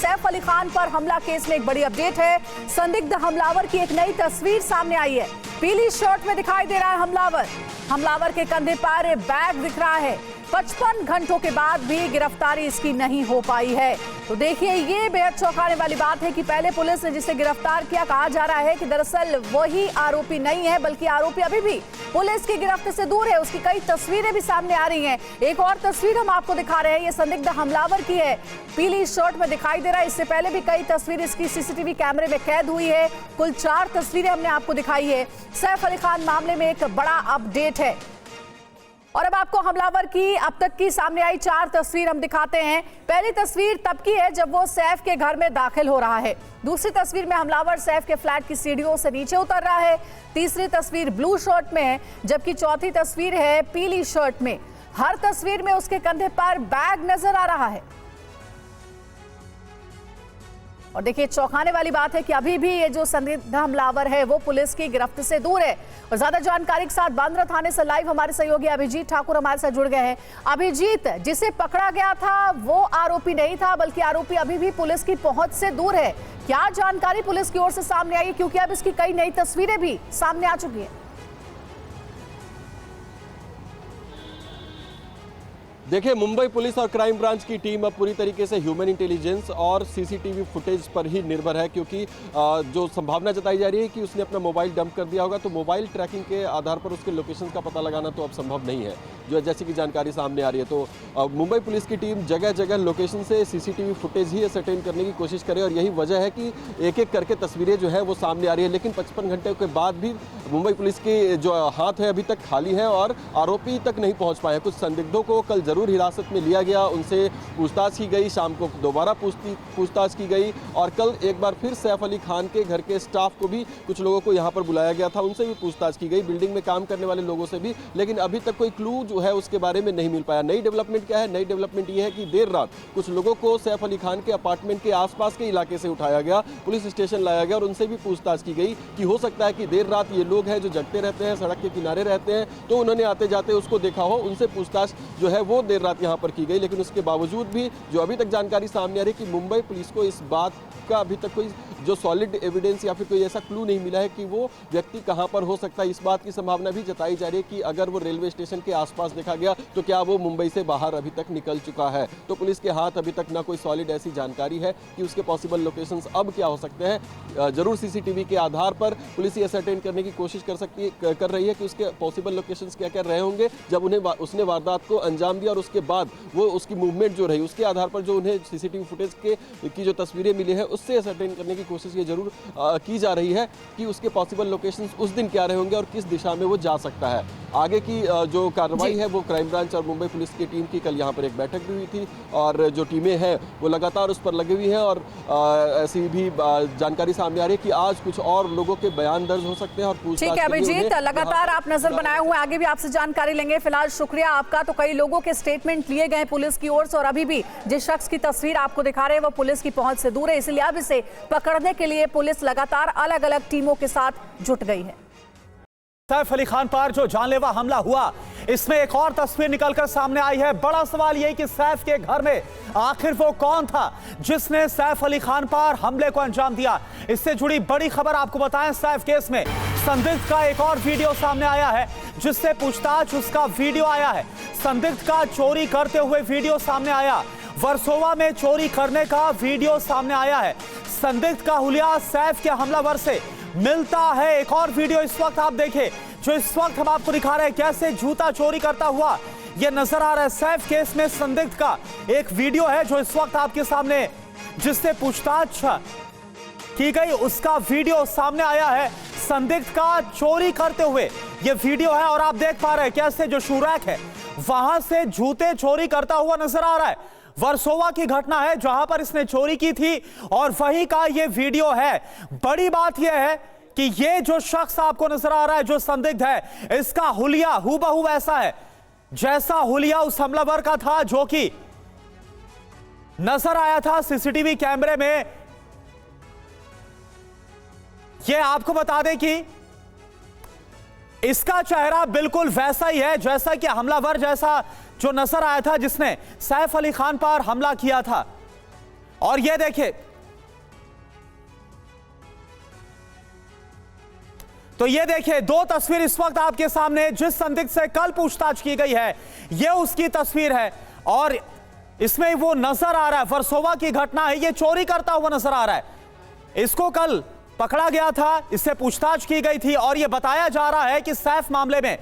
सैफ अली खान पर हमला केस में एक बड़ी अपडेट है। संदिग्ध हमलावर की एक नई तस्वीर सामने आई है। पीली शर्ट में दिखाई दे रहा है हमलावर के कंधे पर बैग दिख रहा है। 55 घंटों के बाद भी गिरफ्तारी इसकी नहीं हो पाई है। तो देखिए, ये बेहद चौंकाने वाली बात है कि पहले पुलिस ने जिसे गिरफ्तार किया, कहा जा रहा है कि दरअसल वही आरोपी नहीं है, बल्कि आरोपी अभी भी पुलिस की गिरफ्त से दूर है। उसकी कई तस्वीरें भी सामने आ रही हैं। एक और तस्वीर हम आपको दिखा रहे हैं, ये संदिग्ध हमलावर की है, पीली शर्ट में दिखाई दे रहा है। इससे पहले भी कई तस्वीर इसकी सीसीटीवी कैमरे में कैद हुई है। कुल 4 तस्वीरें हमने आपको दिखाई है। सैफ अली खान मामले में एक बड़ा अपडेट है। और अब आपको हमलावर की अब तक की सामने आई 4 तस्वीर हम दिखाते हैं। पहली तस्वीर तब की है जब वो सैफ के घर में दाखिल हो रहा है। दूसरी तस्वीर में हमलावर सैफ के फ्लैट की सीढ़ियों से नीचे उतर रहा है। तीसरी तस्वीर ब्लू शर्ट में है, जबकि चौथी तस्वीर है पीली शर्ट में। हर तस्वीर में उसके कंधे पर बैग नजर आ रहा है। और देखिए, चौंकाने वाली बात है कि अभी भी ये जो संदिग्ध हमलावर है वो पुलिस की गिरफ्त से दूर है। और ज्यादा जानकारी के साथ बांद्रा थाने से लाइव हमारे सहयोगी अभिजीत ठाकुर हमारे साथ जुड़ गए हैं। अभिजीत, जिसे पकड़ा गया था वो आरोपी नहीं था, बल्कि आरोपी अभी भी पुलिस की पहुंच से दूर है। क्या जानकारी पुलिस की ओर से सामने आई है, क्योंकि अब इसकी कई नई तस्वीरें भी सामने आ चुकी है? देखिए, मुंबई पुलिस और क्राइम ब्रांच की टीम अब पूरी तरीके से ह्यूमन इंटेलिजेंस और सीसीटीवी फुटेज पर ही निर्भर है, क्योंकि जो संभावना जताई जा रही है कि उसने अपना मोबाइल डंप कर दिया होगा, तो मोबाइल ट्रैकिंग के आधार पर उसके लोकेशन का पता लगाना तो अब संभव नहीं है, जो जैसे कि जानकारी सामने आ रही है। तो मुंबई पुलिस की टीम जगह जगह लोकेशन से सीसीटीवी फुटेज ही असरटेन करने की कोशिश करे, और यही वजह है कि एक एक करके तस्वीरें जो है वो सामने आ रही है। लेकिन 55 घंटे के बाद भी मुंबई पुलिस के जो हाथ है अभी तक खाली है और आरोपी तक नहीं पहुँच पाए। कुछ संदिग्धों को कल जरूर हिरासत में लिया गया, उनसे पूछताछ की गई, शाम को दोबारा पूछताछ की गई, और कल एक बार फिर सैफ अली खान के घर के स्टाफ को भी कुछ लोगों को यहां पर बुलाया गया था, उनसे भी पूछताछ की गई, बिल्डिंग में काम करने वाले लोगों से भी। लेकिन अभी तक कोई क्लू जो है उसके बारे में नहीं मिल पाया। नई डेवलपमेंट क्या है? नई डेवलपमेंट ये है कि देर रात कुछ लोगों को सैफ अली खान के अपार्टमेंट के आसपास के इलाके से उठाया गया, पुलिस स्टेशन लाया गया और उनसे भी पूछताछ की गई कि हो सकता है कि देर रात ये लोग हैं जो जगते रहते हैं, सड़क के किनारे रहते हैं, तो उन्होंने आते जाते उसको देखा हो, उनसे पूछताछ जो है वो देर रात यहाँ पर की गई। लेकिन उसके बावजूद भी जो अभी तक जानकारी सामने आ रही है कि मुंबई पुलिस को इस बात का अभी तक कोई जो सॉलिड एविडेंस या फिर कोई ऐसा क्लू नहीं मिला है कि वो व्यक्ति कहां पर हो सकता है। इस बात की संभावना भी जताई जा रही है कि अगर वो रेलवे स्टेशन के आसपास देखा गया तो क्या वो मुंबई से बाहर अभी तक निकल चुका है। तो पुलिस के हाथ अभी तक ना कोई सॉलिड ऐसी जानकारी है कि उसके पॉसिबल लोकेशंस अब क्या हो सकते हैं। जरूर सीसीटीवी के आधार पर पुलिस ये असरटेन करने की कोशिश कर रही है कि उसके पॉसिबल लोकेशंस क्या क्या रहे होंगे जब उसने वारदात को अंजाम दिया, और उसके बाद वो उसकी मूवमेंट जो रही उसके आधार पर जो उन्हें सीसीटीवी फुटेज की जो तस्वीरें मिली है उससे असरटेन करने की कोशिश ये जरूर की जा रही है कि उसके पॉसिबल लोकेशंस उस दिन क्या रहे होंगे और किस दिशा में वो जा सकता है। आगे की जो कार्रवाई है वो क्राइम ब्रांच और मुंबई पुलिस की टीम की कल यहाँ पर एक बैठक भी हुई थी, और जो टीमें हैं वो लगातार उस पर लगी हुई हैं, और ऐसी भी जानकारी सामने आ रही है कि आज कुछ और लोगों के बयान दर्ज हो सकते हैं और पूछताछ। ठीक है अभिजीत, लगातार आप नजर बनाए हुए, आगे भी आपसे जानकारी लेंगे। फिलहाल शुक्रिया आपका। तो कई लोगों के स्टेटमेंट लिए गए पुलिस की ओर से, और अभी भी जिस शख्स की तस्वीर आपको दिखा रहे हैं वो पुलिस की पहुंच से दूर है, इसलिए अब इसे पकड़ने के लिए पुलिस लगातार अलग अलग टीमों के साथ जुट गई है। सैफ अली खान पर जो जानलेवा हमला हुआ, इसमें एक और तस्वीर निकलकर सामने आई है। बड़ा सवाल यह कि सैफ के घर में आखिर वो कौन था जिसने सैफ अली खान पर हमले को अंजाम दिया। इससे जुड़ी बड़ी खबर आपको बताएं। सैफ केस में संदिग्ध का एक और वीडियो सामने आया है, जिससे पूछताछ उसका वीडियो आया है। संदिग्ध का चोरी करते हुए वीडियो सामने आया, वर्सोवा में चोरी करने का वीडियो सामने आया है। संदिग्ध का हुलिया सैफ के हमलावर से मिलता है। एक और वीडियो इस वक्त आप देखें, जो इस वक्त हम आपको दिखा रहे हैं कैसे जूता चोरी करता हुआ यह नजर आ रहा है। सैफ केस में संदिग्ध का एक वीडियो है जो इस वक्त आपके सामने, जिससे पूछताछ की गई उसका वीडियो सामने आया है। संदिग्ध का चोरी करते हुए यह वीडियो है, और आप देख पा रहे हैं कैसे जो शू रैक है वहां से जूते चोरी करता हुआ नजर आ रहा है। वर्सोवा की घटना है जहां पर इसने चोरी की थी, और वही का यह वीडियो है। बड़ी बात यह है कि यह जो शख्स आपको नजर आ रहा है जो संदिग्ध है, इसका हुलिया हूबहू ऐसा है जैसा हुलिया उस हमलावर का था जो कि नजर आया था सीसीटीवी कैमरे में। यह आपको बता दें कि इसका चेहरा बिल्कुल वैसा ही है जैसा कि हमलावर जैसा जो नजर आया था जिसने सैफ अली खान पर हमला किया था। और ये देखिए, तो ये देखिए दो तस्वीर इस वक्त आपके सामने। जिस संदिग्ध से कल पूछताछ की गई है ये उसकी तस्वीर है और इसमें वो नजर आ रहा है, वर्सोवा की घटना है, ये चोरी करता हुआ नजर आ रहा है। इसको कल पकड़ा गया था, इससे पूछताछ की गई थी और ये बताया जा रहा है कि सैफ मामले में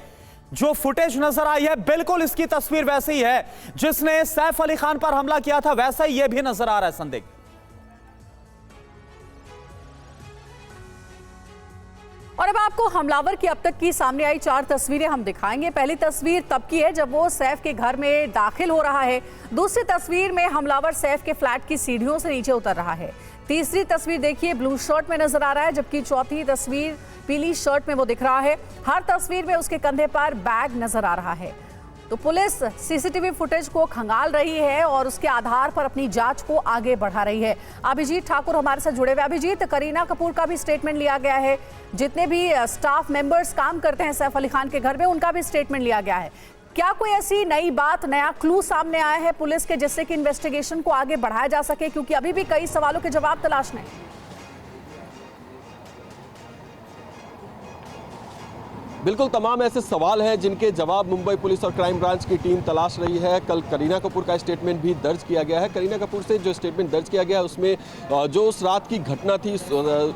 जो फुटेज नजर आई है बिल्कुल इसकी तस्वीर वैसी ही है। जिसने सैफ अली खान पर हमला किया था वैसा ही ये भी नजर आ रहा है संदिग्ध। और अब आपको हमलावर की अब तक की सामने आई 4 तस्वीरें हम दिखाएंगे। पहली तस्वीर तब की है जब वो सैफ के घर में दाखिल हो रहा है। दूसरी तस्वीर में हमलावर सैफ के फ्लैट की सीढ़ियों से नीचे उतर रहा है। तीसरी तस्वीर देखिए ब्लू शर्ट में नजर आ रहा है, जबकि चौथी तस्वीर पीली शर्ट में वो दिख रहा है। हर तस्वीर में उसके कंधे पर बैग नजर आ रहा है। तो पुलिस सीसीटीवी फुटेज को खंगाल रही है और उसके आधार पर अपनी जांच को आगे बढ़ा रही है। अभिजीत ठाकुर हमारे साथ जुड़े हुए। अभिजीत, करीना कपूर का भी स्टेटमेंट लिया गया है, जितने भी स्टाफ मेंबर्स काम करते हैं सैफ अली खान के घर में उनका भी स्टेटमेंट लिया गया है। क्या कोई ऐसी नई बात, नया क्लू सामने आया है पुलिस के जिससे कि इन्वेस्टिगेशन को आगे बढ़ाया जा सके, क्योंकि अभी भी कई सवालों के जवाब तलाश में? बिल्कुल तमाम ऐसे सवाल हैं जिनके जवाब मुंबई पुलिस और क्राइम ब्रांच की टीम तलाश रही है। कल करीना कपूर का स्टेटमेंट भी दर्ज किया गया है। करीना कपूर से जो स्टेटमेंट दर्ज किया गया उसमें जो उस रात की घटना थी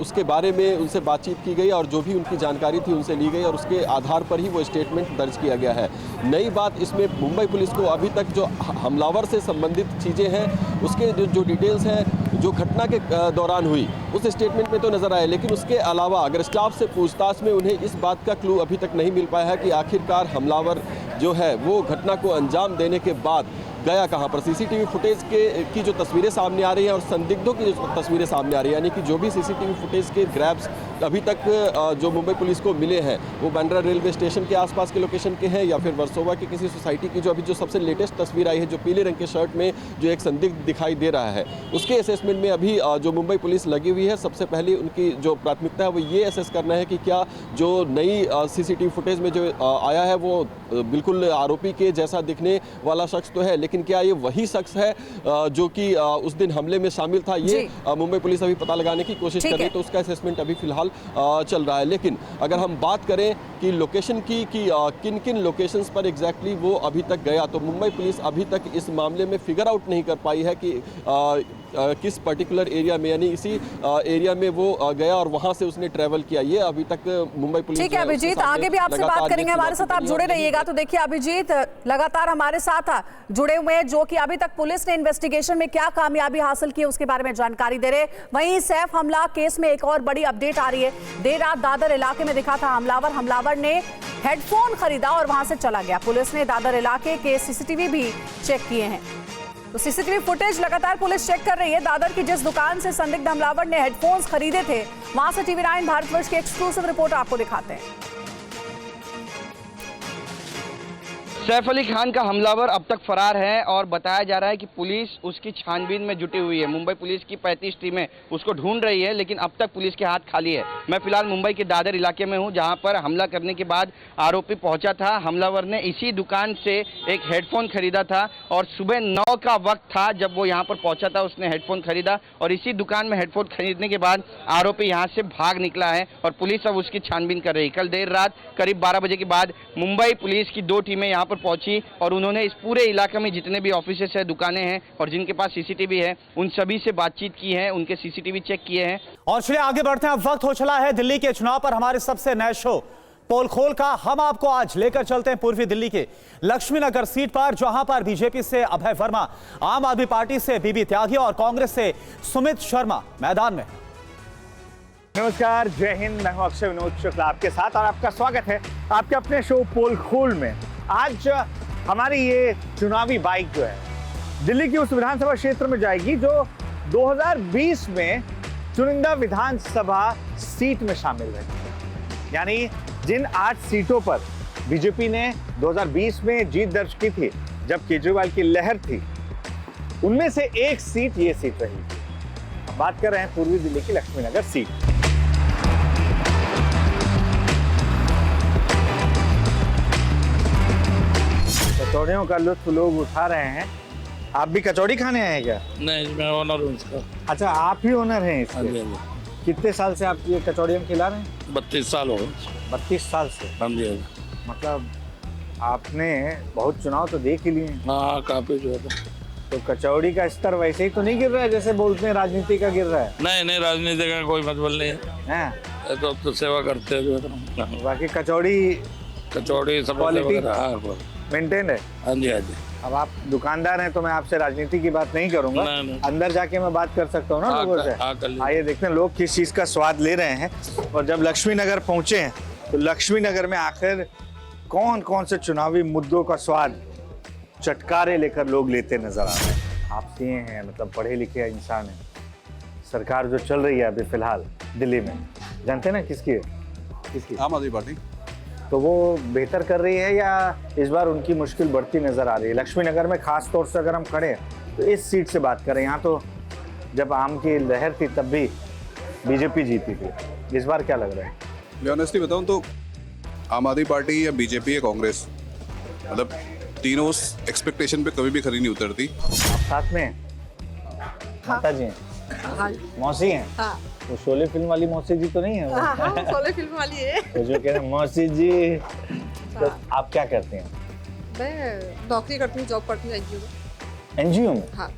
उसके बारे में उनसे बातचीत की गई और जो भी उनकी जानकारी थी उनसे ली गई और उसके आधार पर ही वो स्टेटमेंट दर्ज किया गया है। नई बात इसमें मुंबई पुलिस को अभी तक जो हमलावर से संबंधित चीज़ें हैं उसके जो डिटेल्स हैं जो घटना के दौरान हुई उस स्टेटमेंट में तो नजर आए, लेकिन उसके अलावा अगर स्टाफ से पूछताछ में उन्हें इस बात का क्लू अभी तक नहीं मिल पाया है कि आखिरकार हमलावर जो है वो घटना को अंजाम देने के बाद गया कहां पर। सीसीटीवी फुटेज की जो तस्वीरें सामने आ रही हैं और संदिग्धों की जो तस्वीरें सामने आ रही हैं, यानी कि जो भी सीसीटीवी फुटेज के ग्रैब्स अभी तक जो मुंबई पुलिस को मिले हैं वो बांद्रा रेलवे स्टेशन के आसपास के लोकेशन के हैं या फिर वर्सोवा की किसी सोसाइटी की। जो अभी जो सबसे लेटेस्ट तस्वीर आई है जो पीले रंग के शर्ट में जो एक संदिग्ध दिखाई दे रहा है, उसके असेसमेंट में अभी जो मुंबई पुलिस लगी हुई है। सबसे पहले उनकी जो प्राथमिकता है वो ये असेस करना है कि क्या जो नई सीसीटीवी फुटेज में जो आया है वो बिल्कुल आरोपी के जैसा दिखने वाला शख्स तो है, लेकिन क्या ये वही शख्स है जो कि उस दिन हमले में शामिल था, ये मुंबई पुलिस अभी पता लगाने की कोशिश कर रही है। तो उसका असेसमेंट अभी फिलहाल चल रहा है। लेकिन अगर हम बात करें कि लोकेशन की कि किन किन लोकेशंस पर एग्जैक्टली वो अभी तक गया, तो मुंबई पुलिस अभी तक इस मामले में फिगर आउट नहीं कर पाई है कि किस पर्टिकुलर एरिया में, यानी इसी एरिया में वो गया और वहां से उसने ट्रैवल किया। ये अभी तक मुंबई पुलिस। ठीक है अभिजीत, आगे भी आपसे बात करेंगे, हमारे साथ आप जुड़े रहिएगा। तो देखिए अभिजीत लगातार हमारे साथ जुड़े हुए हैं, जो कि अभी तक पुलिस ने इन्वेस्टिगेशन में क्या कामयाबी हासिल की उसके बारे में जानकारी दे रहे। वहीं सैफ हमला केस में एक और बड़ी अपडेट आ रही है। देर रात दादर इलाके में दिखा था हमलावर ने हेडफोन खरीदा और वहां से चला गया। पुलिस ने दादर इलाके के सीसीटीवी भी चेक किए हैं। तो सीसीटीवी फुटेज लगातार पुलिस चेक कर रही है। दादर की जिस दुकान से संदिग्ध हमलावर ने हेडफोन्स खरीदे थे वहां से TV9 भारतवर्ष की एक्सक्लूसिव रिपोर्ट आपको दिखाते हैं। सैफ अली खान का हमलावर अब तक फरार है और बताया जा रहा है कि पुलिस उसकी छानबीन में जुटी हुई है। मुंबई पुलिस की 35 टीमें उसको ढूंढ रही है, लेकिन अब तक पुलिस के हाथ खाली है। मैं फिलहाल मुंबई के दादर इलाके में हूं, जहां पर हमला करने के बाद आरोपी पहुंचा था। हमलावर ने इसी दुकान से एक हेडफोन खरीदा था और सुबह 9 का वक्त था जब वो यहां पर पहुंचा था। उसने हेडफोन खरीदा और इसी दुकान में हेडफोन खरीदने के बाद आरोपी यहां से भाग निकला है और पुलिस अब उसकी छानबीन कर रही है। कल देर रात करीब 12 बजे के बाद मुंबई पुलिस की 2 टीमें यहां पर पहुंची और उन्होंने इस पूरे इलाके में जितने भी ऑफिसेस है, दुकानें हैं और जिनके पास सीसीटीवी है, उन सभी से बातचीत की है, उनके सीसीटीवी चेक किए हैं। और चलिए आगे बढ़ते हैं। वक्त हो चला है दिल्ली के चुनाव पर हमारे सबसे नए शो पोल खोल का। हम आपको आज लेकर चलते हैं पूर्वी दिल्ली के लक्ष्मीनगर सीट पर, जहां पर बीजेपी से अभय वर्मा, आम आदमी पार्टी से बीबी त्यागी और कांग्रेस से सुमित शर्मा मैदान में। नमस्कार, जय हिंद। मैं हूं अक्षय विनोद शुक्ला आपके साथ और आपका स्वागत है आपके अपने शो पोल खोल में। आज हमारी ये चुनावी बाइक जो है दिल्ली की उस विधानसभा क्षेत्र में जाएगी जो 2020 में चुनिंदा विधानसभा सीट में शामिल रही। यानी जिन 8 सीटों पर बीजेपी ने 2020 में जीत दर्ज की थी जब केजरीवाल की लहर थी, उनमें से एक सीट ये सीट रही थी। हम बात कर रहे हैं पूर्वी दिल्ली की लक्ष्मीनगर सीट। तोड़ियों का लुत्फ लोग उठा रहे हैं आप भी कचौड़ी खाने आए हैं क्या? नहीं, मैं ओनर हूँ इसका। अच्छा, आप ही ओनर हैं हाँ जी, इसके? हाँ जी। कितने साल से आप ये कचौड़ी हम खिला रहे हैं? 32 साल हो गए। 32 साल से। हाँ जी, हाँ जी। मतलब आपने बहुत चुनाव तो देख ही लिए हैं। हाँ, काफी जो है। तो कचौड़ी का स्तर वैसे ही तो नहीं गिर रहा है जैसे बोलते हैं राजनीति का गिर रहा है? नहीं, राजनीति का कोई मतलब नहीं है। हैं? ये तो सेवा करते हैं जो है। बाकी कचौड़ी कचौड़ी सब क्वालिटी हाँ मेंटेन है। जी, हाँ जी। अब आप दुकानदार हैं तो मैं आपसे राजनीति की बात नहीं करूंगा। नहीं। अंदर जाके मैं बात कर सकता हूँ ना लोगों से। कर लीजिए। आइए देखते हैं लोग किस चीज का स्वाद ले रहे हैं। और जब लक्ष्मी नगर पहुंचे हैं तो लक्ष्मी नगर में आखिर कौन कौन से चुनावी मुद्दों का स्वाद चटकारे लेकर लोग लेते नजर आ रहे हैं। आप सीए हैं, मतलब पढ़े लिखे इंसान हैं। सरकार जो चल रही है अभी फिलहाल दिल्ली में, जानते हैं ना किसकी है? किसकी? आम आदमी पार्टी। तो वो बेहतर कर रही है या इस बार उनकी मुश्किल बढ़ती नजर आ रही है? लक्ष्मी नगर में खास तौर से अगर हम खड़े हैं तो इस सीट से बात करें। यहाँ तो जब आम की लहर थी तब भी बीजेपी जीती थी। इस बार क्या लग रहा है? मैं ऑनेस्टली बताऊं तो आम आदमी पार्टी या बीजेपी या कांग्रेस, मतलब तीनों उस एक्सपेक्टेशन पे कभी भी खरी नहीं उतरती। आप साथ में हैं? माता जी हैं? हाँ मौसी हैं? हाँ वो शोले फिल्म वाली मौसी जी तो नहीं है? हाँ हाँ, शोले फिल्म वाली है। वो जो कह रहे हैं मौसी जी। तो आप क्या करते हैं? मैं नौकरी करती हूँ, जॉब करती हूँ एनजीओ में। एनजीओ में? हाँ।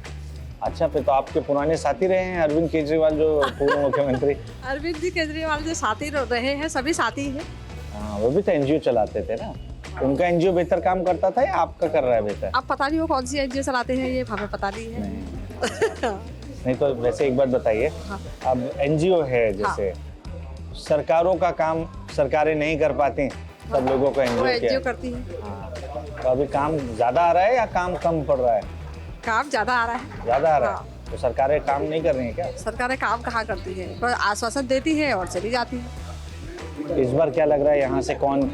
अच्छा, फिर तो आपके पुराने साथी रहे हैं अरविंद केजरीवाल जो पूर्व मुख्यमंत्री। अरविंद जी केजरीवाल जो साथी रहे हैं, सभी साथी हैं। हाँ, वो भी तो एनजीओ चलाते थे ना। उनका एनजीओ बेहतर काम करता था या आपका कर रहा है बेहतर? अब पता नहीं वो कौन सी एनजीओ चलाते हैं, ये हमें पता नहीं है। नहीं तो वैसे एक बात बताइए। हाँ। अब एनजीओ है जैसे, सरकारों का काम सरकारें नहीं कर पाती, सब लोगों का वो एनजीओ एनजीओ क्या करती है। है? तो अभी काम ज्यादा आ रहा है या काम कम पड़ रहा है? काम ज्यादा आ रहा है। ज्यादा आ रहा है। हाँ। तो सरकारें काम नहीं कर रही है क्या? सरकारें काम कहाँ करती है, पर आश्वासन देती है और चली जाती है। इस बार क्या लग रहा है यहाँ से कौन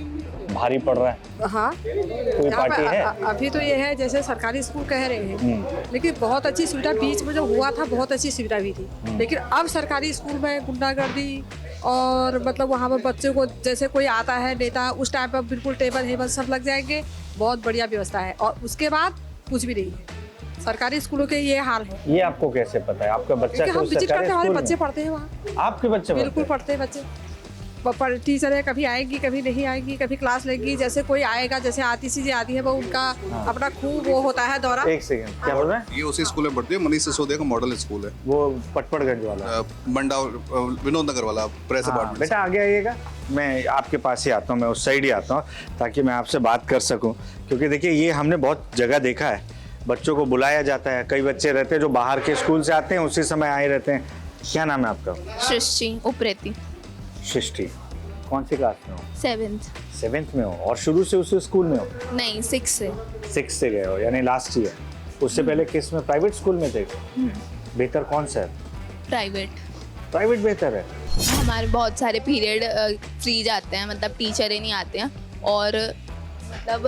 भारी पड़ रहा है? हाँ, कोई यहाँ पार्टी पे है? अभी तो ये है जैसे सरकारी स्कूल कह रहे हैं, लेकिन बहुत अच्छी सुविधा बीच में जो हुआ था, बहुत अच्छी सुविधा भी थी। लेकिन अब सरकारी स्कूल में गुंडागर्दी और मतलब वहाँ पर बच्चों को जैसे कोई आता है नेता, उस टाइम पर बिल्कुल टेबल हेबल सब लग जाएंगे। बहुत बढ़िया व्यवस्था है और उसके बाद कुछ भी नहीं है। सरकारी स्कूलों के ये हाल है। ये आपको कैसे पता है? आपका बच्चा क्योंकि हम कोई विजिट सरकारी करते हैं, हमारे स्कूल बच्चे में? पढ़ते हैं वहाँ। आपके बच्चे बिल्कुल पढ़ते पढ़ते हैं बच्चे। टीचर है, कभी आएंगी कभी नहीं आएंगी, कभी क्लास लेंगी। जैसे कोई आएगा, जैसे आतिशी जी आती है, वो उनका अपना खूब वो होता है दौरा। हैं? एक सेकंड, क्या बोल रहे हैं? ये उसी स्कूल में पढ़ती है, मनीष सिसोदिया का मॉडल स्कूल है, वो पटपड़गंज वाला। मंडा विनोद नगर वाला प्रेस हाँ, अपार्टमेंट। बेटा आगे आइएगा, मैं आपके पास ही आता हूँ, मैं उस साइड ही आता हूँ ताकि मैं आपसे बात कर सकूँ। क्योंकि देखिए ये हमने बहुत जगह देखा है, बच्चों को बुलाया जाता है। कई बच्चे रहते हैं जो बाहर के स्कूल से आते हैं, उसी समय आए रहते हैं। क्या नाम है आपका? सृष्टि उप्रेती। सृष्टि, कौन सी क्लास में हो? 7th में हो? और शुरू से उसी स्कूल में हो? नहीं 6 से। 6 से गए हो, यानी लास्ट ईयर। उससे पहले किस में, प्राइवेट स्कूल में थे? बेहतर कौन सा है? प्राइवेट बेहतर है। हमारे बहुत सारे पीरियड फ्री जाते हैं, मतलब टीचर ही नहीं आते हैं। और मतलब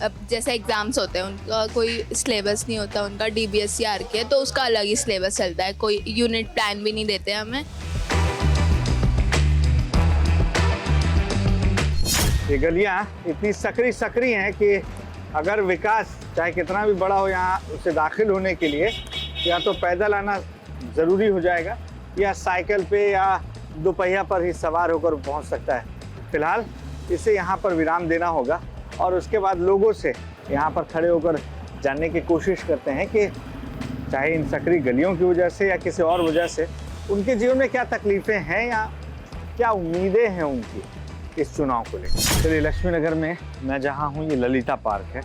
अब जैसे एग्जाम्स होते हैं, उनका कोई सिलेबस नहीं होता, उनका DBSE RK है तो उसका अलग ही सिलेबस चलता है। कोई यूनिट प्लान भी नहीं देते हमें। ये गलियाँ इतनी सकरी हैं कि अगर विकास चाहे कितना भी बड़ा हो, यहाँ उसे दाखिल होने के लिए या तो पैदल आना ज़रूरी हो जाएगा या साइकिल पे या दोपहिया पर ही सवार होकर पहुँच सकता है। फिलहाल इसे यहाँ पर विराम देना होगा और उसके बाद लोगों से यहाँ पर खड़े होकर जानने की कोशिश करते हैं कि चाहे इन सकरी गलियों की वजह से या किसी और वजह से उनके जीवन में क्या तकलीफ़ें हैं या क्या उम्मीदें हैं उनकी इस चुनाव को लेकर। चलिए, लक्ष्मी नगर में मैं जहाँ हूँ ये ललिता पार्क है।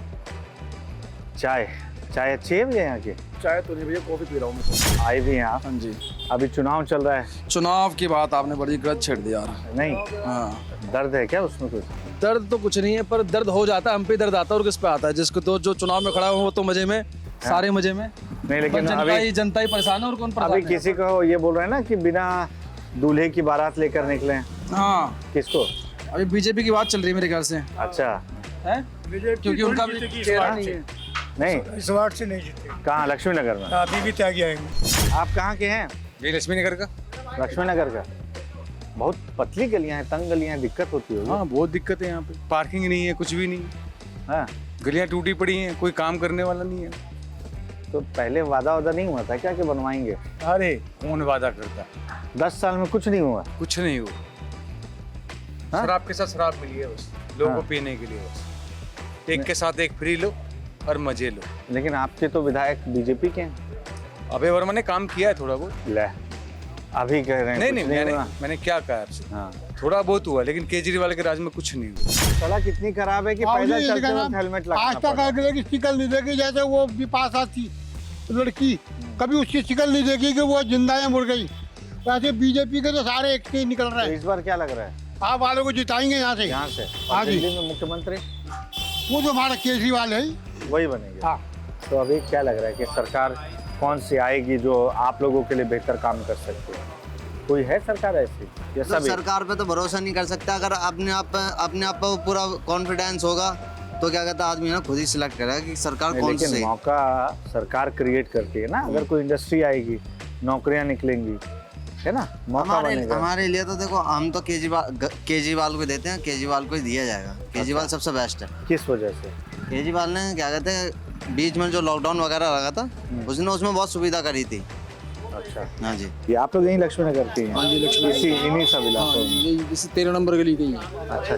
चाय अच्छी है भैया यहाँ की? चाय तो नहीं भैया, कॉफी पी रहा हूँ मैं। आए भी हैं आप? हाँ जी। अभी चुनाव चल रहा है। चुनाव की बात आपने बड़ी गलत छेड़ दिया यार। नहीं, हाँ, दर्द है क्या उसमें कुछ? दर्द तो कुछ नहीं है, पर दर्द हो जाता है, हम पे दर्द आता है। और किस पे आता है? जिसको तो जो चुनाव में खड़ा हो वो तो मजे में, सारे मजे में। नहीं, लेकिन जनता ही परेशान है। और कौन परेशान अभी है? किसी को ये बोल रहे हैं ना कि बिना दूल्हे की बारात लेकर निकले हैं। हाँ, किसको? अभी बीजेपी की बात चल रही है मेरे ख्याल से, अच्छा है? क्योंकि उनका भी चेहरा नहीं है। नहीं, इस वार्ड से नहीं जीते। कहाँ? लक्ष्मी नगर में। अभी भी त्यागी आएंगे। आप कहाँ के हैं? ये लक्ष्मी नगर का। लक्ष्मी नगर का। बहुत पतली गलियां हैं, तंग गलियां हैं, दिक्कत होती होगी। हाँ, बहुत दिक्कत है यहाँ पे। पार्किंग नहीं है, कुछ भी नहीं। हाँ, गलियाँ टूटी पड़ी हैं, कोई काम करने वाला नहीं है। तो पहले वादा नहीं हुआ था क्या कि बनवाएंगे? अरे कौन वादा करता? 10 साल में कुछ नहीं हुआ। कुछ नहीं हुआ। हाँ? शराब के साथ शराब मिली है बस, लोगों को पीने के लिए बस। एक के साथ एक फ्री लो और मजे लो। लेकिन आपके तो विधायक बीजेपी के हैं। अभय वर्मा ने काम किया है थोड़ा बहुत। ले अभी कह रहे हैं नहीं मैंने क्या कहा आपसे? हाँ। थोड़ा बहुत हुआ, लेकिन केजरीवाल के राज में कुछ नहीं हुआ। सड़क इतनी खराब है कि पैदल चलते वक्त हेलमेट लगाना आज तक पड़ता है। अगले की शिकल नहीं देखी, जैसे वो भी पास आती लड़की कभी उसकी शिकल नहीं देखी कि वो जिंदा है मुड़ गई। वैसे बीजेपी के तो सारे एक से निकल रहे तो हैं। इस बार क्या लग रहा है? आप वालों को जिताएंगे यहाँ से। यहाँ से हाँ जी। दिल्ली में मुख्यमंत्री वो तो हमारा केजरीवाल है ही। वही बनेंगे। हाँ। तो अभी क्या लग रहा है कि सरकार कौन सी आएगी जो आप लोगों के लिए बेहतर काम कर सकती है? कोई है सरकार ऐसी? या तो सभी? सरकार पे तो भरोसा नहीं कर सकता। अगर अपने आप पर पूरा कॉन्फिडेंस होगा तो क्या कहता है आदमी ना खुद ही सिलेक्ट करेगा कि सरकार कौन सी। लेकिन मौका सरकार क्रिएट करती है ना। अगर कोई इंडस्ट्री आएगी, नौकरियां निकलेंगी, है ना, मौका बनेगा। हमारे लिए तो देखो, हम तो केजरीवाल को देते हैं, केजरीवाल को ही दिया जाएगा। केजरीवाल सबसे बेस्ट है। किस वजह से? केजरीवाल ने क्या कहते हैं बीच में जो लॉकडाउन वगैरह लगा था उसने उसमें बहुत सुविधा करी थी। अच्छा। हाँ जी। ये आप लोग यहीं लक्ष्मी नगर के हैं? हाँ जी, लक्ष्मी इन्हीं सब इलाकों में। इसी 13 नंबर गली गई है। अच्छा।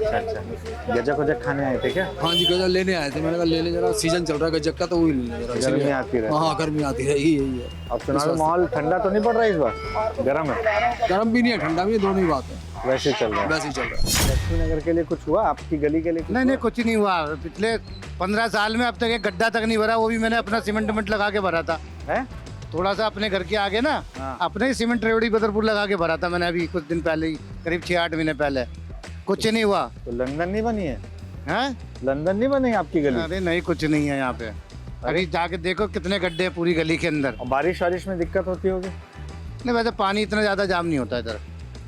गजक खाने आए थे क्या? हाँ जी, गजक लेने आए थे। मैंने कहा ले ले जरा, सीजन चल रहा है गजक का, तो वही ले ले जरा। गर्मी आती रहे। हाँ, गर्मी आती रहेगी, यही है। और चुनावी माहौल ठंडा तो नहीं पड़ रहा इस बार? गर्म है? गर्म भी नहीं है, ठंडा भी है, दोनों ही बात है। वैसे ही चल रहा है। वैसे ही चल रहा है। लक्ष्मी नगर के लिए कुछ हुआ? आपकी गली के लिए? नहीं कुछ नहीं हुआ। पिछले 15 साल में अब तक एक गड्ढा तक नहीं भरा, वो भी मैंने अपना सीमेंट लगा के भरा था। है? थोड़ा सा अपने घर के आगे ना। हाँ। अपने ही सीमेंट रेवड़ी बदरपुर लगा के भरा था मैंने अभी कुछ दिन पहले ही, करीब 6-8 महीने पहले। कुछ नहीं हुआ। तो लंदन नहीं बनी है? हैं? लंदन नहीं बनी आपकी गली? अरे नहीं, कुछ नहीं है यहाँ पे। अरे जाके देखो कितने गड्ढे हैं पूरी गली के अंदर। और बारिश में दिक्कत होती होगी? नहीं वैसे पानी इतना ज्यादा जाम नहीं होता इधर।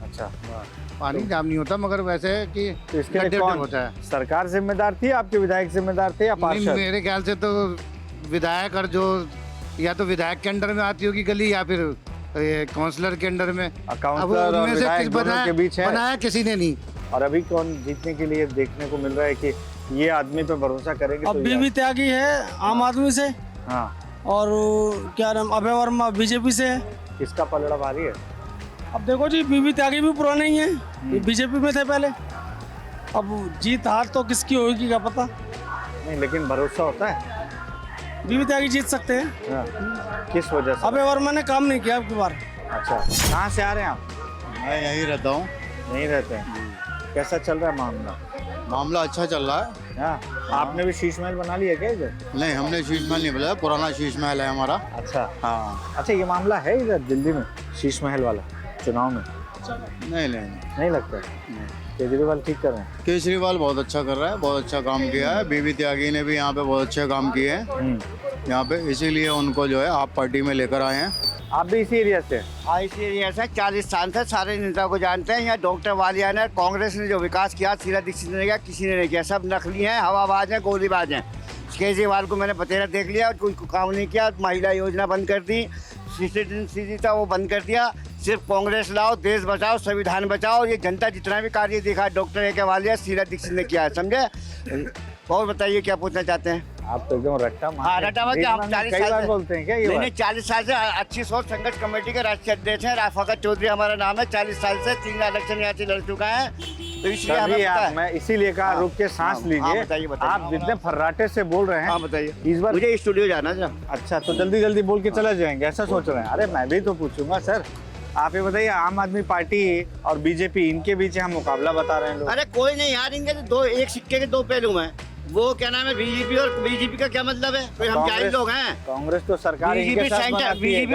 अच्छा। पानी जाम नहीं होता, मगर वैसे कि तो इसके लिए गड्ढे कौन होता है। सरकार जिम्मेदार थी, आपके विधायक जिम्मेदार थे या नहीं, पार्षद? मेरे ख्याल से तो विधायक, और जो या तो विधायक के अंडर में आती होगी गली या फिर काउंसलर के अंडर में। काउंसलर और उनमें से विधायक किस दोनों के बीच है? बनाया किसी ने नहीं। और अभी कौन जीतने के लिए देखने को मिल रहा है कि ये आदमी पे भरोसा करेंगे? अब बीबी त्यागी है आम आदमी से, हाँ। और क्या नाम अभय वर्मा बीजेपी से है। किसका पलड़ा भारी है? अब देखो जी, बीबी त्यागी भी पुराने ही हैं, बीजेपी में थे पहले। अब जीत हार तो किसकी होगी क्या पता। नहीं, लेकिन भरोसा होता है। बीबी त्यागी जीत सकते हैं। हाँ। किस वजह से? अभय वर्मा ने काम नहीं किया अब की बार। अच्छा। कहाँ से आ रहे हैं आप? मैं यहीं रहता हूँ। यहीं रहते हैं। कैसा चल रहा है मामला? मामला अच्छा चल रहा है। हाँ। आपने भी शीश महल बना लिया क्या इधर? नहीं, हमने शीश महल नहीं बनाया, पुराना शीश महल है हमारा। अच्छा। हाँ। अच्छा, ये मामला है इधर दिल्ली में शीश महल वाला चुनाव में? नहीं लगता केजरीवाल ठीक कर रहे हैं? केजरीवाल बहुत अच्छा कर रहा है, बहुत अच्छा काम किया है। बीबी त्यागी ने भी यहाँ पे बहुत अच्छे काम किए हैं यहाँ पे, इसीलिए उनको जो है आप पार्टी में लेकर आए हैं। आप भी इसी एरिया से? हाँ, इसी एरिया से 40 साल से सारे नेता को जानते हैं। यहाँ डॉक्टर वालिया ने, कांग्रेस ने जो विकास किया, शीला दीक्षित ने किया, किसी ने नहीं किया। सब नकली हैं, हवाबाज हैं, गोलीबाज हैं। केजरीवाल को मैंने बतेरा देख लिया, कोई काम नहीं किया। महिला योजना बंद कर दी, सीसी था वो बंद कर दिया। सिर्फ कांग्रेस लाओ, देश बचाओ, संविधान बचाओ। ये जनता जितना भी कार्य देखा डॉक्टर ए के वालिया, शीला दीक्षित ने किया है, समझे। और बताइए क्या पूछना चाहते हैं? आप तो एकदम रट्टा मार। हाँ, रट्टा मार के हम 40 साल से बोलते हैं क्या ये? नहीं, 40 साल से अच्छी सोच संघर्ष कमेटी के राष्ट्रीय अध्यक्ष हैं। राफाकत चौधरी हमारा नाम है। 40 साल से 3 इलेक्शन यहाँ से लड़ चुका है, तो इसलिए हमें पता है। मैं इसीलिए कहा रुक के सांस लीजिए। बताइए। आप जितने फर्राटे से बोल रहे हैं। हाँ, बताइए। इस बार मुझे स्टूडियो जाना था। अच्छा, तो जल्दी बोल के चले जाएंगे ऐसा सोच रहे हैं? अरे मैं भी तो पूछूंगा सर। आप ये बताइए, आम आदमी पार्टी और बीजेपी, इनके बीच हम मुकाबला बता रहे हैं लोग। अरे कोई नहीं यार, इनके तो एक सिक्के के 2 पहलू हैं। वो क्या नाम है बीजेपी, और बीजेपी का क्या मतलब है? कोई हम जाहिल लोग हैं? कांग्रेस तो सरकार बीजेपी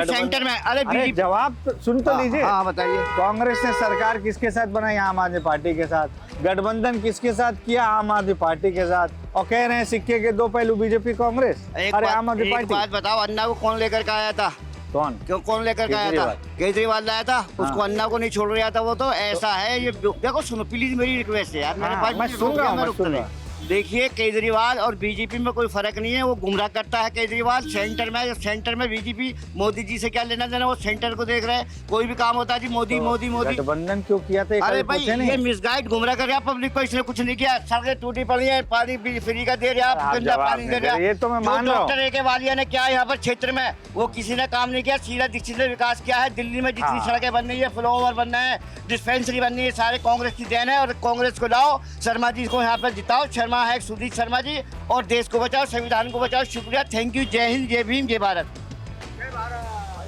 सेंटर में। अरे जवाब सुन तो लीजिए। हाँ, बताइए। कांग्रेस ने सरकार किसके साथ बनाई? आम आदमी पार्टी के साथ। गठबंधन किसके साथ किया? आम आदमी पार्टी के साथ। और कह रहे हैं सिक्के के 2 पहलू, बीजेपी कांग्रेस। अरे आम आदमी पार्टी। बात बताओ, अन्ना को कौन लेकर के आया था? कौन लेकर के आया था? केजरीवाल लाया था। उसको अन्ना को नहीं छोड़ रहा था। वो तो ऐसा है, ये देखो सुनो प्लीज, मेरी रिक्वेस्ट है यार। मैं सुन रहा हूँ। देखिए केजरीवाल और बीजेपी में कोई फर्क नहीं है, वो गुमराह करता है केजरीवाल। सेंटर में बीजेपी, मोदी जी से क्या लेना देना, वो सेंटर को देख रहे हैं। कोई भी काम होता है जी मोदी मोदी मोदी। गठबंधन क्यों किया था? अरे भाई ये मिसगाइड गुमराह कर रहा पब्लिक को, इसने कुछ नहीं किया। सड़कें टूटी पड़ी है, पानी फ्री का दे रहे आप, गंदा पानी दे रहे। ये तो मैं मान रहा हूँ। डॉक्टर ए के वालिया ने क्या यहाँ पर क्षेत्र में वो किसी ने काम नहीं किया। शीला दीक्षित ने विकास किया है। दिल्ली में जितनी सड़कें बन रही है, फ्लाईओवर बन रहे हैं, डिस्पेंसरी बन रही है, सारे कांग्रेस की देन है। और कांग्रेस को लाओ, शर्मा जी को यहाँ पर जिताओ। शर्मा है सुधीर शर्मा जी, और देश को बचाओ, संविधान को बचाओ। शुक्रिया, थैंक यू, जय हिंद, जय भीम, जय भारत।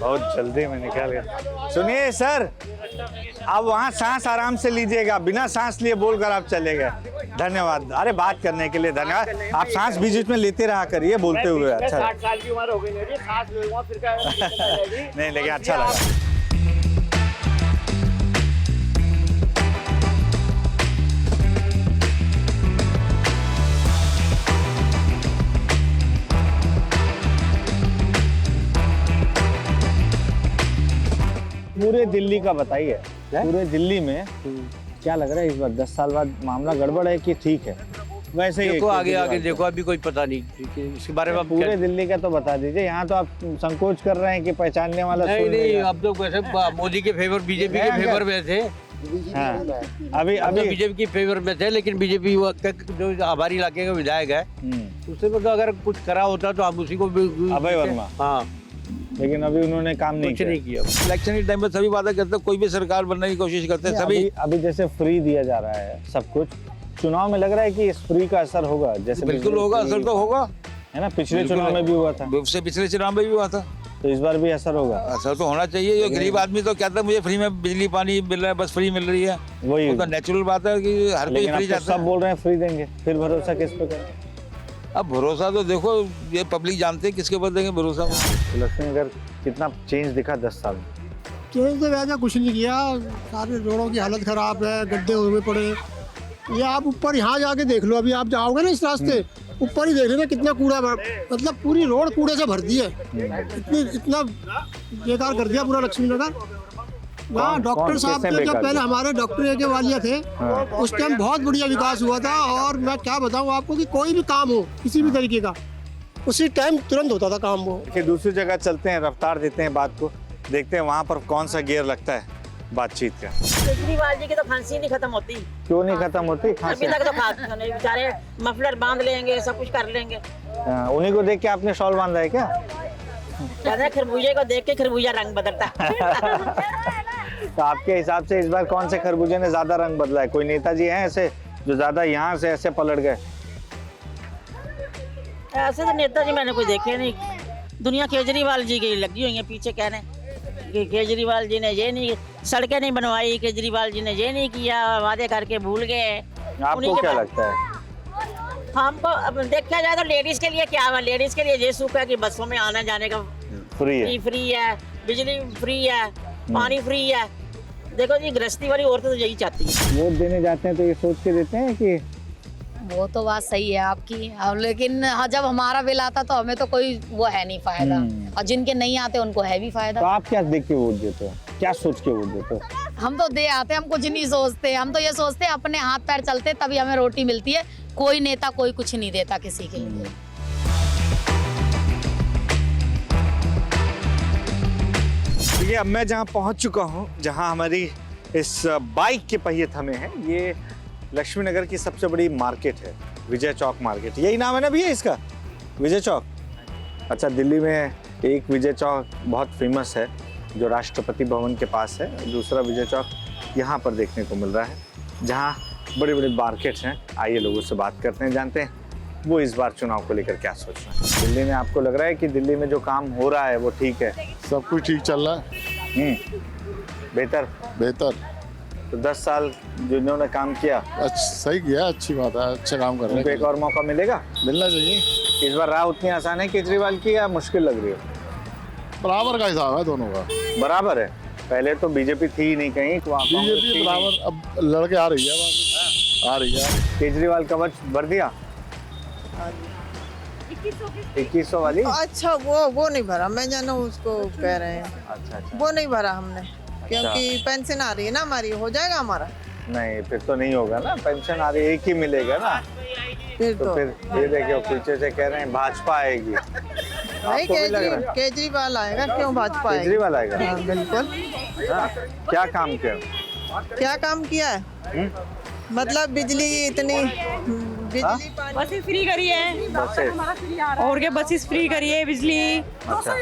बहुत जल्दी में निकल गया। सुनिए सर, आप वहाँ सांस आराम से लीजिएगा, बिना सांस लिए बोलकर आप चले गए। धन्यवाद, अरे बात करने के लिए धन्यवाद। आप सांस बीच बीच में लेते रहा करिए बोलते हुए। अच्छा 60 साल की उम्र हो गई मेरी, सांस लूंगा फिर क्या नहीं, लेकिन अच्छा लगा। पूरे दिल्ली का बताइए, पूरे दिल्ली में क्या लग रहा है इस बार 10 साल बाद मामला गड़बड़ है कि ठीक है? वैसे ही देखो आगे देखो, अभी कोई पता नहीं इसके बारे में। पूरे दिल्ली का तो बता दीजिए। यहाँ तो आप संकोच कर रहे हैं कि पहचानने वाला नहीं, अब तो वैसे मोदी के फेवर, बीजेपी के फेवर में थे। हाँ, अभी बीजेपी के फेवर में थे, लेकिन बीजेपी जो हमारे इलाके का विधायक है उससे मतलब अगर कुछ करा होता तो आप उसी को अभय वर्मा। हाँ, लेकिन अभी उन्होंने काम नहीं किया। इलेक्शन के टाइम में सभी वादा करते, कोई भी सरकार बनने की कोशिश करते हैं सभी। अभी जैसे फ्री दिया जा रहा है सब कुछ, चुनाव में लग रहा है कि इस फ्री का असर होगा? जैसे बिल्कुल होगा, असर तो होगा, है ना? पिछले चुनाव में भी हुआ था, उससे पिछले चुनाव में भी हुआ था, तो इस बार भी असर होगा। असर तो होना चाहिए। जो गरीब आदमी तो कहता है मुझे फ्री में बिजली पानी मिल रहा है, बस फ्री मिल रही है, वही तो नेचुरल बात है कि हर कोई फ्री जाता है। सब बोल रहे हैं फ्री देंगे, फिर भरोसा किस पे करें? अब भरोसा तो देखो, ये पब्लिक जानते हैं किसके ऊपर देंगे भरोसा। लक्ष्मीनगर कितना चेंज दिखा 10 साल में? चेंज तो वैसा कुछ नहीं किया, सारे रोडों की हालत खराब है, गड्ढे हुए पड़े। ये आप ऊपर यहाँ जाके देख लो, अभी आप जाओगे ना इस रास्ते, ऊपर ही देख लेना कितना कूड़ा, मतलब पूरी रोड कूड़े से भर दी है। इतना बेकार कर दिया पूरा लक्ष्मीनगर। हाँ, डॉक्टर साहब के जब पहले हमारे डॉक्टर ए के वालिया थे, उस टाइम बहुत बढ़िया विकास हुआ था। और मैं क्या बताऊँ आपको कि कोई भी काम हो किसी भी तरीके का, उसी टाइम तुरंत होता था काम वो। कि दूसरी जगह चलते हैं, रफ्तार देते हैं बात को, देखते हैं वहाँ पर कौन सा गियर लगता है बातचीत का। केजरीवाल जी की तो खांसी नहीं खत्म होती। क्यों नहीं खत्म होती खांसी? अभी तक तो बेचारे मफलर बांध लेंगे, सब कुछ कर लेंगे। उन्हीं को देख के आपने शॉल बांधा है क्या? कहते हैं खरबूजे को देख के खरबूजा रंग बदलता है। तो आपके हिसाब से इस बार कौन से खरबूजे ने ज्यादा रंग बदला है? कोई नेताजी हैं ऐसे जो ज्यादा यहाँ से ऐसे पलट गए? ऐसे तो नेताजी मैंने कोई देखे नहीं। दुनिया केजरीवाल जी की लगी हुई है पीछे, कहने कि केजरीवाल जी ने ये नहीं, सड़कें नहीं बनवाई, केजरीवाल जी ने ये नहीं किया, वादे करके भूल गए। आपको क्या लगता है? हमको अब देखा जाए तो लेडीज के लिए क्या है, लेडीज के लिए ये सुख है कि बसों में आने जाने का फ्री है, बिजली फ्री है, पानी फ्री है। देखो जी, गृहस्थी वाली औरतें तो यही चाहती है। वोट देने जाते हैं तो ये सोच के देते हैं कि वो तो बात सही है आपकी, अब लेकिन हाँ, जब हमारा बिल आता तो हमें तो कोई वो है नहीं फायदा, और जिनके नहीं आते उनको है भी फायदा। तो आप क्या देख के वोट देते हो, क्या सोच के वोट देते हो? हम तो दे आते, हम कुछ नहीं सोचते, हम तो ये सोचते हैं अपने हाथ पैर चलते तभी हमें रोटी मिलती है। कोई नेता कोई कुछ नहीं देता किसी के लिए। ये अब मैं जहाँ पहुँच चुका हूँ, जहाँ हमारी इस बाइक के पहिए थमे हैं, ये लक्ष्मीनगर की सबसे बड़ी मार्केट है, विजय चौक मार्केट। यही नाम है ना भैया इसका, विजय चौक? अच्छा, दिल्ली में एक विजय चौक बहुत फेमस है जो राष्ट्रपति भवन के पास है, दूसरा विजय चौक यहाँ पर देखने को मिल रहा है, जहाँ बड़े बड़े मार्केट्स हैं। आइए लोगों से बात करते हैं, जानते हैं वो इस बार चुनाव को लेकर क्या सोच रहे हैं। दिल्ली में आपको लग रहा है कि दिल्ली में जो काम हो रहा है वो ठीक है? सब कुछ ठीक चल रहा है। बेहतर। तो 10 साल जिन्होंने काम किया, सही किया, अच्छी बात है, अच्छा काम कर रहे हैं। उनको एक और मौका मिलेगा? मिलना चाहिए। इस बार राह उतनी आसान है केजरीवाल की या मुश्किल लग रही है? बराबर का हिसाब है दोनों का। बराबर है। पहले तो बीजेपी थी ही नहीं कहीं, बीजेपी बराबर, अब लड़के आ रही है, आ रही है। केजरीवाल कवच भर दिया 2100 वाली। अच्छा, वो नहीं भरा, मैं जानो उसको कह रहे हैं। अच्छा, वो नहीं भरा हमने, क्योंकि पेंशन आ रही है ना हमारी, हो जाएगा हमारा। नहीं, फिर तो नहीं होगा ना, पेंशन आ रही है, एक ही मिलेगा ना। फिर तो फिर ये देखिए पीछे से कह रहे हैं भाजपा आएगी। भाई आपको भी लग रहा है? केजरीवाल आएगा, क्यों भाजपा आएगी? केजरीवाल आएगा? हाँ, बिल्कुल। हाँ, क्या काम किया? क्या काम किया है? मतलब बिजली इतनी बिजली बसें फ्री करी है, बसें और क्या बसेस फ्री करी है, बिजली अच्छा।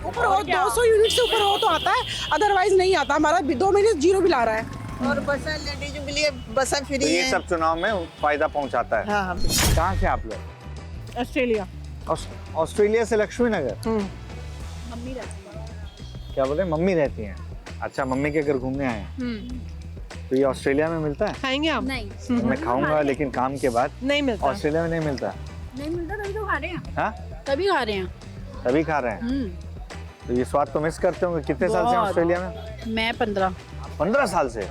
200 यूनिट से ऊपर हो तो आता है, अदरवाइज नहीं आता। हमारा 2 महीने 0 बिल आ रहा है। और बसें लेडीजों के लिए बसें तो फ्री ये हैं। सब चुनाव में फायदा पहुंचाता है। हाँ हाँ। कहाँ से आप लोग? ऑस्ट्रेलिया। ऑस्ट्रेलिया से लक्ष्मी नगर। मम्मी रहती है। क्या बोले? मम्मी रहती हैं। अच्छा, मम्मी के घर घूमने आए हैं। तो ये ऑस्ट्रेलिया में मिलता है? खाएंगे आप? नहीं मैं खाऊंगा, लेकिन काम के बाद। नहीं मिलता। ऑस्ट्रेलिया में नहीं मिलता। नहीं मिलता, तभी तो खा रहे हैं। हाँ, तभी खा रहे हैं। तभी खा रहे हैं। तो ये स्वाद तो मिस करते होंगे। कितने साल से ऑस्ट्रेलिया में? मैं 15। 15 साल से?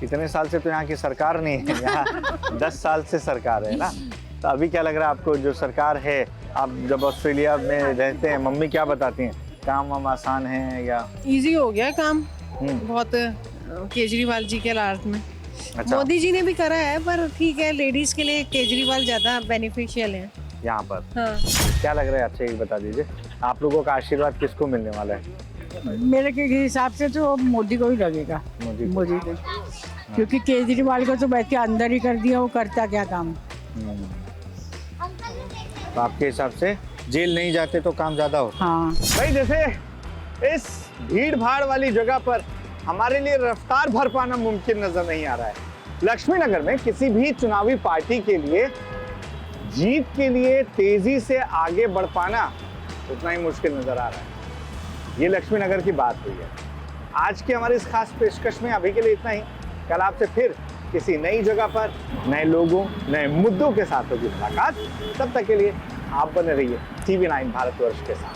इतने साल से तो यहाँ की सरकार नहीं है, यहाँ 10 साल से सरकार है ना। तो अभी क्या लग रहा है आपको, जो सरकार है, आप जब ऑस्ट्रेलिया में रहते हैं, मम्मी क्या बताती हैं? काम वाम आसान है या? इजी हो गया काम बहुत, केजरीवाल जी के लास्ट में। अच्छा। मोदी जी ने भी करा है, पर ठीक है, लेडीज के लिए केजरीवाल ज्यादा बेनिफिशियल है यहाँ पर। हाँ। क्या लग रहा है? अच्छा, ये बता दीजिए, आप लोगों का आशीर्वाद किसको मिलने वाला है? मेरे के हिसाब से तो मोदी को ही लगेगा। मोदी को, क्योंकि केजरीवाल को तो बैठ के अंदर ही कर दिया, वो करता क्या काम। तो आपके हिसाब से जेल नहीं जाते तो काम ज्यादा होता? हाँ भाई, जैसे इस भीड़ भाड़ वाली जगह पर हमारे लिए रफ्तार भर पाना मुमकिन नजर नहीं आ रहा है। लक्ष्मी नगर में किसी भी चुनावी पार्टी के लिए जीत के लिए तेजी से आगे बढ़ पाना उतना ही मुश्किल नजर आ रहा है। ये लक्ष्मी नगर की बात हुई है। आज के हमारे इस खास पेशकश में अभी के लिए इतना ही। कल आपसे फिर किसी नई जगह पर नए लोगों, नए मुद्दों के साथ होगी मुलाकात। तब तक के लिए आप बने रहिए TV9 भारतवर्ष के साथ।